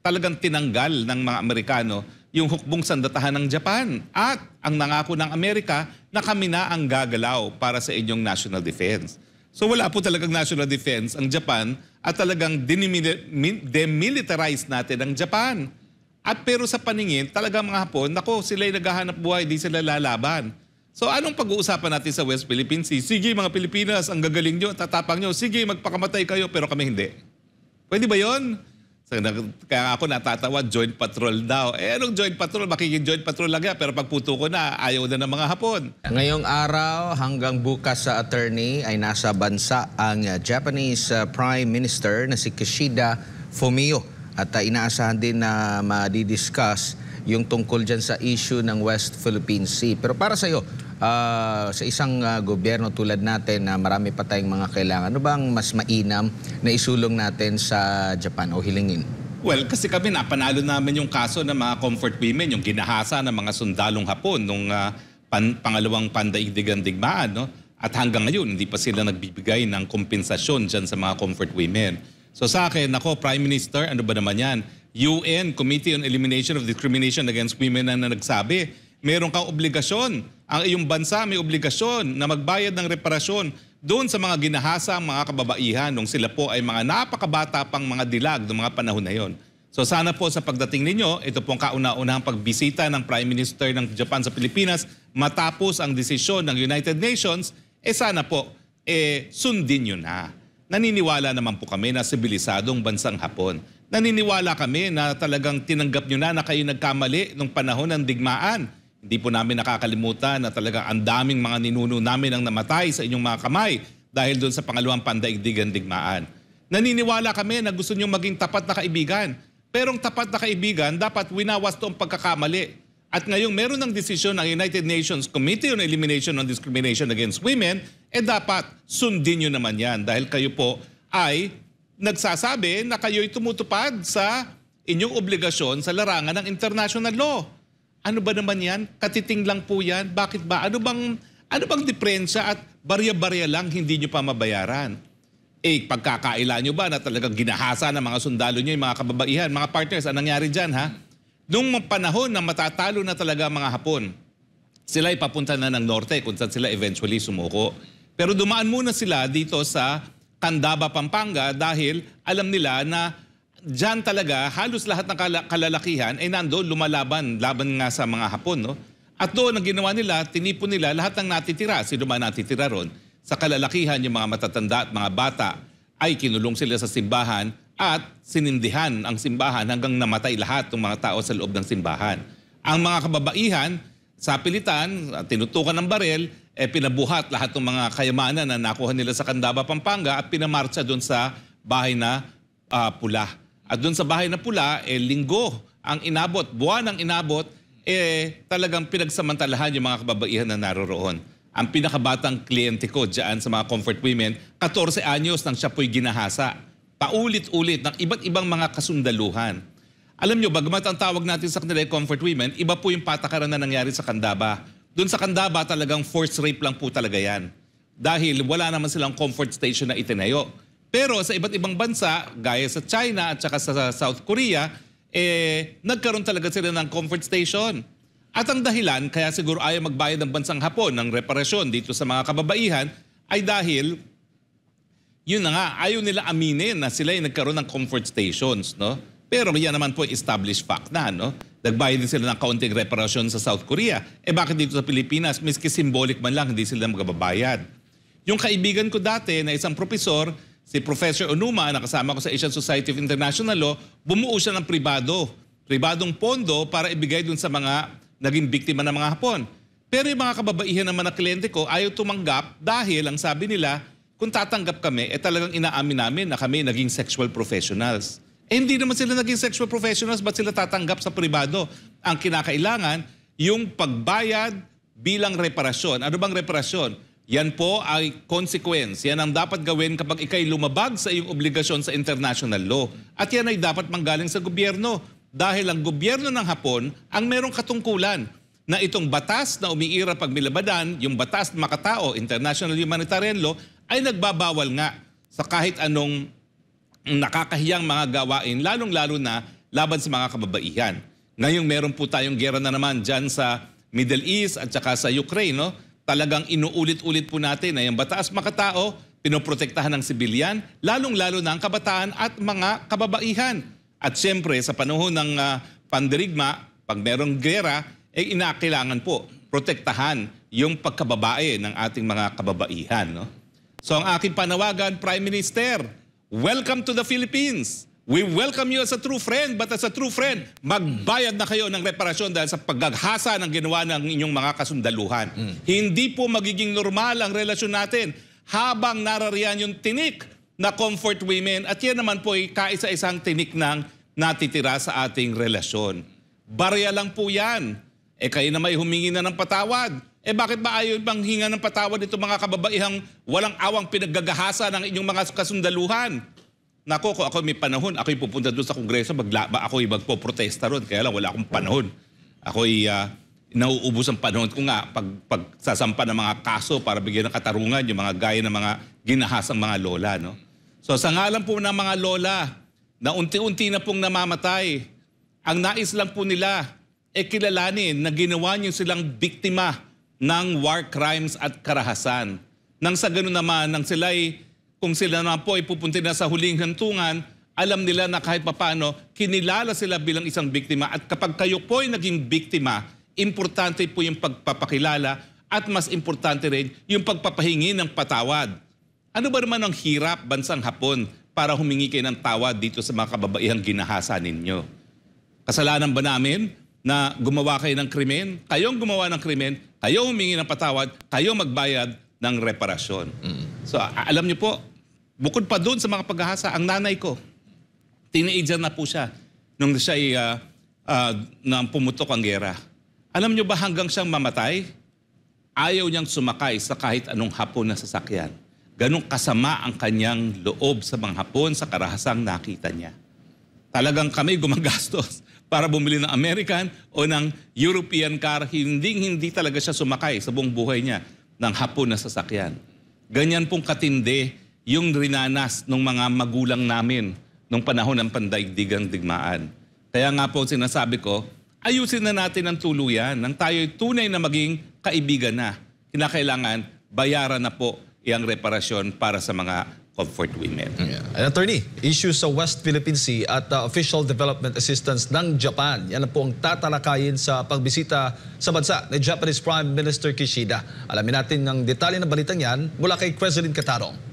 talagang tinanggal ng mga Amerikano yung hukbong sandatahan ng Japan at ang nangako ng Amerika na kami na ang gagalaw para sa inyong national defense. So wala po talagang national defense ang Japan at talagang demilitarize natin ang Japan. At pero sa paningin, talagang mga Hapon, nako, sila'y naghahanap buhay, di sila lalaban. So anong pag-uusapan natin sa West Philippine Sea? Sige mga Pilipinas, ang gagaling nyo, tatapang nyo. Sige, magpakamatay kayo, pero kami hindi. Pwede ba yun? So, kaya ako natatawa, joint patrol daw. Anong joint patrol? Makikig-joint patrol lang yan, pero pagputo ko na, ayaw na ng mga Hapon. Ngayong araw hanggang bukas sa attorney ay nasa bansa ang Japanese Prime Minister na si Kishida Fumio. At inaasahan din na madidiscuss yung tungkol dyan sa issue ng West Philippine Sea. Pero para sa iyo, sa isang gobyerno tulad natin na marami pa tayong mga kailangan, ano bang mas mainam na isulong natin sa Japan o hilingin? Well, kasi kami napanalo namin yung kaso ng mga comfort women, yung ginahasa ng mga sundalong Hapon nung pangalawang pandaigdigang digmaan. No? At hanggang ngayon, hindi pa sila nagbibigay ng kompensasyon dyan sa mga comfort women. So sa akin, ako, Prime Minister, ano ba naman yan? UN, Committee on Elimination of Discrimination Against Women na nagsabi, meron kang obligasyon. Ang iyong bansa may obligasyon na magbayad ng reparasyon doon sa mga ginahasa mga kababaihan nung sila po ay mga napakabata pang mga dilag ng mga panahon na yon. So sana po sa pagdating ninyo, ito pong kauna-unahang pagbisita ng Prime Minister ng Japan sa Pilipinas matapos ang desisyon ng United Nations, sana po sundin nyo na. Naniniwala naman po kami na sibilisadong bansang Hapon. Naniniwala kami na talagang tinanggap nyo na kayo nagkamali nung panahon ng digmaan. Hindi po namin nakakalimutan na talagang ang daming mga ninuno namin ang namatay sa inyong mga kamay dahil doon sa pangalawang pandaigdigang digmaan. Naniniwala kami na gusto nyo maging tapat na kaibigan. Pero ang tapat na kaibigan, dapat winawasto ang pagkakamali. At ngayong meron ng desisyon ng United Nations Committee on Elimination of Discrimination Against Women, dapat sundin nyo naman yan dahil kayo po ay nagsasabi na kayo'y tumutupad sa inyong obligasyon sa larangan ng international law. Ano ba naman yan? Katiting lang po yan. Bakit ba? Ano bang diferensya at barya-barya lang hindi nyo pa mabayaran? Pagkakaila nyo ba na talagang ginahasa ng mga sundalo nyo, yung mga kababaihan, mga partners, anong nangyari dyan, ha? Nung panahon na matatalo na talaga mga Hapon, sila ipapunta na ng norte kung saan sila eventually sumuko. Pero dumaan muna sila dito sa Candaba, Pampanga dahil alam nila na diyan talaga halos lahat ng kalalakihan ay nandoon laban nga sa mga Hapon. No? At doon ang ginawa nila, tinipon nila lahat ng natitira, sino man natitira ron. Sa kalalakihan, yung mga matatanda at mga bata ay kinulong sila sa simbahan at sinindihan ang simbahan hanggang namatay lahat ng mga tao sa loob ng simbahan. Ang mga kababaihan, sa pilitan, tinutukan ng barel, pinabuhat lahat ng mga kayamanan na nakuha nila sa Candaba, Pampanga at pinamarcha doon sa bahay na pula. At doon sa bahay na pula, linggo ang inabot, buwan ang inabot, talagang pinagsamantalahan yung mga kababaihan na naroroon. Ang pinakabatang kliyente ko dyan sa mga comfort women, 14 anyos nang siya po'y ginahasa. Paulit-ulit ng iba't ibang mga kasundaluhan. Alam nyo, bagamat ang tawag natin sa kanila comfort women, iba po yung patakaran na nangyari sa Candaba. Doon sa Candaba talagang forced rape lang po talaga yan. Dahil wala naman silang comfort station na itinayo. Pero sa iba't ibang bansa, gaya sa China at saka sa South Korea, nagkaroon talaga sila ng comfort station. At ang dahilan, kaya siguro ayaw magbayad ng bansang Hapon ng reparasyon dito sa mga kababaihan, ay dahil, yun na nga, ayaw nila aminin na sila ay nagkaroon ng comfort stations, no? Pero yan naman po established fact na, no? Nagbayad din sila ng kaunting reparasyon sa South Korea. Bakit dito sa Pilipinas, miski symbolic man lang, hindi sila magbabayad? Yung kaibigan ko dati na isang profesor, si Professor Onuma, nakasama ko sa Asian Society of International Law, bumuo siya ng pribadong pondo para ibigay dun sa mga naging biktima ng mga Hapon. Pero yung mga kababaihan naman na kliyente ko, ayaw tumanggap dahil ang sabi nila, kung tatanggap kami, talagang inaamin namin na kami naging sexual professionals. Hindi naman sila naging sexual professionals, ba't sila tatanggap sa pribado? Ang kinakailangan, yung pagbayad bilang reparasyon. Ano bang reparasyon? Yan po ay consequence. Yan ang dapat gawin kapag ikay lumabag sa iyong obligasyon sa international law. At yan ay dapat manggaling sa gobyerno. Dahil ang gobyerno ng Hapon ang merong katungkulan na itong batas na umiira pag milabadan, yung batas na makatao, International Humanitarian Law, ay nagbabawal nga sa kahit anong nakakahiyang mga gawain, lalong-lalo na laban sa mga kababaihan. Ngayong meron po tayong gera na naman dyan sa Middle East at saka sa Ukraine, no? Talagang inuulit-ulit po natin na yung batas makatao, pinoprotektahan ng sibilyan, lalong-lalo na ang kabataan at mga kababaihan. At siyempre, sa panahon ng pandirigma, pag merong gera, inakailangan po protektahan yung pagkababae ng ating mga kababaihan. No? So ang aking panawagan, Prime Minister, welcome to the Philippines. We welcome you as a true friend, but as a true friend, magbayad na kayo ng reparasyon dahil sa paghahasa ng ginawa ng inyong mga kasundaluhan. Hindi po magiging normal ang relasyon natin habang narariyan yung tinik na comfort women at yan naman po ay kaisa-isang tinik ng natitira sa ating relasyon. Barya lang po yan. Kayo na may humingi na ng patawad. Bakit ba ayaw bang hinga ng patawad ito mga kababaihang walang awang pinaggagahasa ng inyong mga kasundaluhan? Nako, kung ako may panahon, ako'y pupunta doon sa Kongreso, ako'y magpo-protesta ron. Kaya lang, wala akong panahon. Ako'y nauubos ang panahon ko nga pag sasampa ng mga kaso para bigyan ng katarungan yung mga gaya ng mga ginahasang mga lola. No? So sa ngalan po ng mga lola na unti-unti na pong namamatay, ang nais lang po nila kilalanin na ginawa niyo silang biktima ng war crimes at karahasan. Nang sa ganun naman, kung sila na po ay pupunti na sa huling hantungan, alam nila na kahit papaano, kinilala sila bilang isang biktima. At kapag kayo po ay naging biktima, importante po yung pagpapakilala at mas importante rin yung pagpapahingi ng patawad. Ano ba naman ang hirap bansang Hapon para humingi kayo ng tawad dito sa mga kababaihang ginahasa ninyo? Kasalanan ba namin na gumawa kayo ng krimen? Kayong gumawa ng krimen, kayo humingi ng patawad, kayo magbayad ng reparasyon. So alam niyo po, bukod pa doon sa mga paghahasa, ang nanay ko, teenager na po siya nung siya ay nang pumutok ang gera. Alam niyo ba hanggang siyang mamatay, ayaw niyang sumakay sa kahit anong Hapon na sasakyan. Ganong kasama ang kanyang loob sa mga Hapon sa karahasang nakita niya. Talagang kami gumagastos para bumili ng American o ng European car, hindi talaga siya sumakay sa buong buhay niya ng Hapon na sasakyan. Ganyan pong katindi yung rinanas ng mga magulang namin nung panahon ng pandaigdigang digmaan. Kaya nga po sinasabi ko, ayusin na natin ang tuluyan nang tayo'y tunay na maging kaibigan na. Kinakailangan bayaran na po iyang reparasyon para sa mga comfort women. And attorney, issue sa West Philippine Sea at official development assistance ng Japan. Yan po ang tatalakayin sa pagbisita sa bansa ni Japanese Prime Minister Kishida. Alamin natin ang detalye ng balitang yan mula kay President Katarong.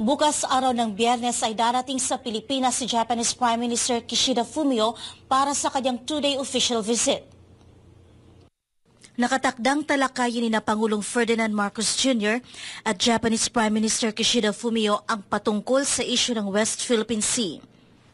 Bukas araw ng Biyernes ay darating sa Pilipinas si Japanese Prime Minister Kishida Fumio para sa kanyang 2-day official visit. Nakatakdang talakayin ni Pangulong Ferdinand Marcos Jr. at Japanese Prime Minister Kishida Fumio ang patungkol sa isyu ng West Philippine Sea.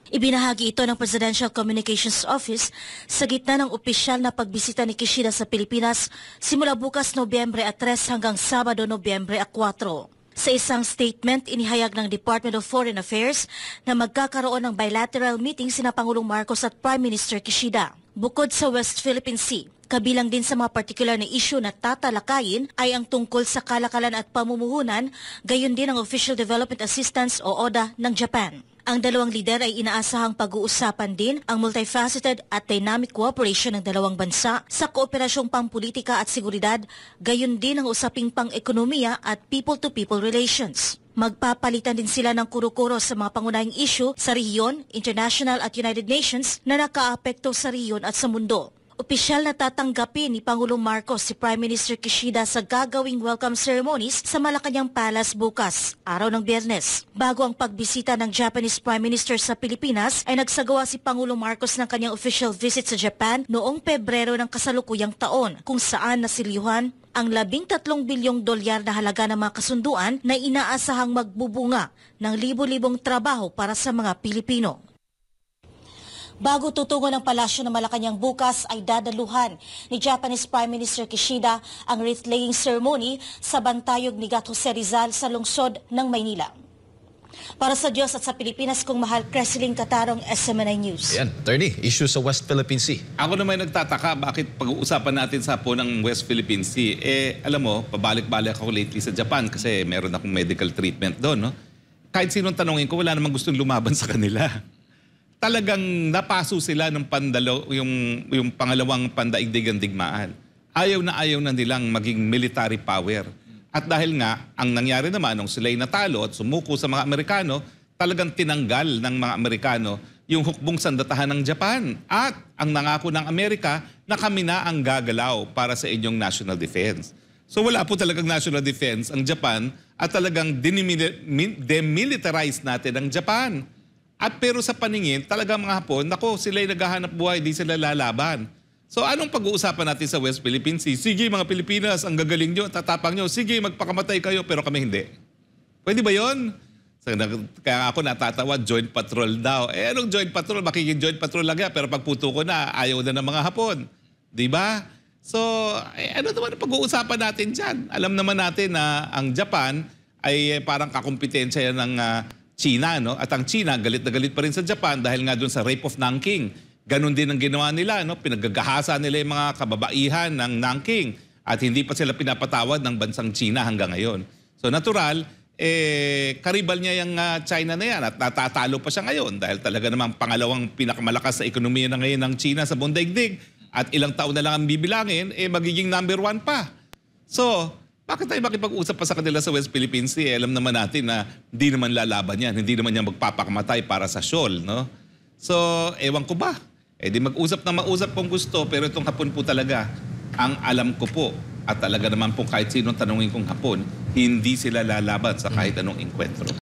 Ibinahagi ito ng Presidential Communications Office sa gitna ng opisyal na pagbisita ni Kishida sa Pilipinas simula bukas Nobyembre 3 hanggang Sabado Nobyembre 4. Sa isang statement, inihayag ng Department of Foreign Affairs na magkakaroon ng bilateral meeting sina Pangulong Marcos at Prime Minister Kishida. Bukod sa West Philippine Sea, kabilang din sa mga partikular na isyu na tatalakayin ay ang tungkol sa kalakalan at pamumuhunan, gayon din ang Official Development Assistance o ODA ng Japan. Ang dalawang lider ay inaasahang pag-uusapan din ang multifaceted at dynamic cooperation ng dalawang bansa sa kooperasyong pampolitika at seguridad, gayon din ang usaping pang-ekonomiya at people-to-people relations. Magpapalitan din sila ng kuro-kuro sa mga pangunahing issue sa rehiyon, international at United Nations na nakaapekto sa rehiyon at sa mundo. Opisyal na tatanggapin ni Pangulong Marcos si Prime Minister Kishida sa gagawing welcome ceremonies sa Malacanang Palace bukas, araw ng Biyernes. Bago ang pagbisita ng Japanese Prime Minister sa Pilipinas, ay nagsagawa si Pangulong Marcos ng kanyang official visit sa Japan noong Pebrero ng kasalukuyang taon, kung saan nasilyuhan ang $13 bilyong na halaga ng mga kasunduan na inaasahang magbubunga ng libo-libong trabaho para sa mga Pilipino. Bago tutungo ng palasyo ng Malacanang bukas ay dadaluhan ni Japanese Prime Minister Kishida ang wreath-laying ceremony sa bantayog ni Gat Jose Rizal sa lungsod ng Maynila. Para sa Diyos at sa Pilipinas, kung mahal, Creseling Katarong, SMNI News. Ayan, attorney, issue sa West Philippine Sea. Ako naman nagtataka bakit pag-uusapan natin sa po ng West Philippine Sea. Alam mo, pabalik-balik ako lately sa Japan kasi meron akong medical treatment doon. No? Kahit sinong tanongin ko, wala namang gustong lumaban sa kanila. talagang napaso sila ng yung pangalawang pandaigdigang digmaan. Ayaw na nilang maging military power. At dahil nga, ang nangyari naman nung sila'y natalo at sumuko sa mga Amerikano, talagang tinanggal ng mga Amerikano yung hukbong sandatahan ng Japan. At ang nangako ng Amerika na kami na ang gagalaw para sa inyong national defense. So wala po talagang national defense ang Japan at talagang demilitarize natin ang Japan. At pero sa paningin, talagang mga Hapon, nako, sila'y naghahanap buhay, di sila lalaban. So anong pag-uusapan natin sa West Philippine Sea? Sige mga Pilipinas, ang gagaling nyo, tatapang nyo. Sige, magpakamatay kayo, pero kami hindi. Pwede ba yun? So, kaya ako natatawa, joint patrol daw. Anong joint patrol? Makiking joint patrol lang yan, pero pagputo ko na, ayaw na ng mga Hapon. Di ba? So, ano naman ang pag-uusapan natin dyan? Alam naman natin na ang Japan ay parang kakumpetensya yan ng China, no? At ang China, galit na galit pa rin sa Japan dahil nga dun sa rape of Nanking. Ganon din ang ginawa nila, no? Pinagagahasa nila yung mga kababaihan ng Nanking at hindi pa sila pinapatawad ng bansang China hanggang ngayon. So natural, karibal niya yung China na yan at natatalo pa siya ngayon dahil talaga namang pangalawang pinakamalakas sa ekonomiya na ngayon ng China sa buong daigdig at ilang taon na lang ang bibilangin, magiging number 1 pa. So, bakit tayo makipag-usap pa sa kanila sa West Philippine Sea? Alam naman natin na hindi naman lalaban yan, hindi naman yan magpapakamatay para sa shoal, no? So, ewan ko ba? Di mag-usap na mausap kung gusto, pero itong Hapon po talaga, ang alam ko po, at talaga naman po kahit sinong tanungin kong Hapon, hindi sila lalaban sa kahit anong enkwentro.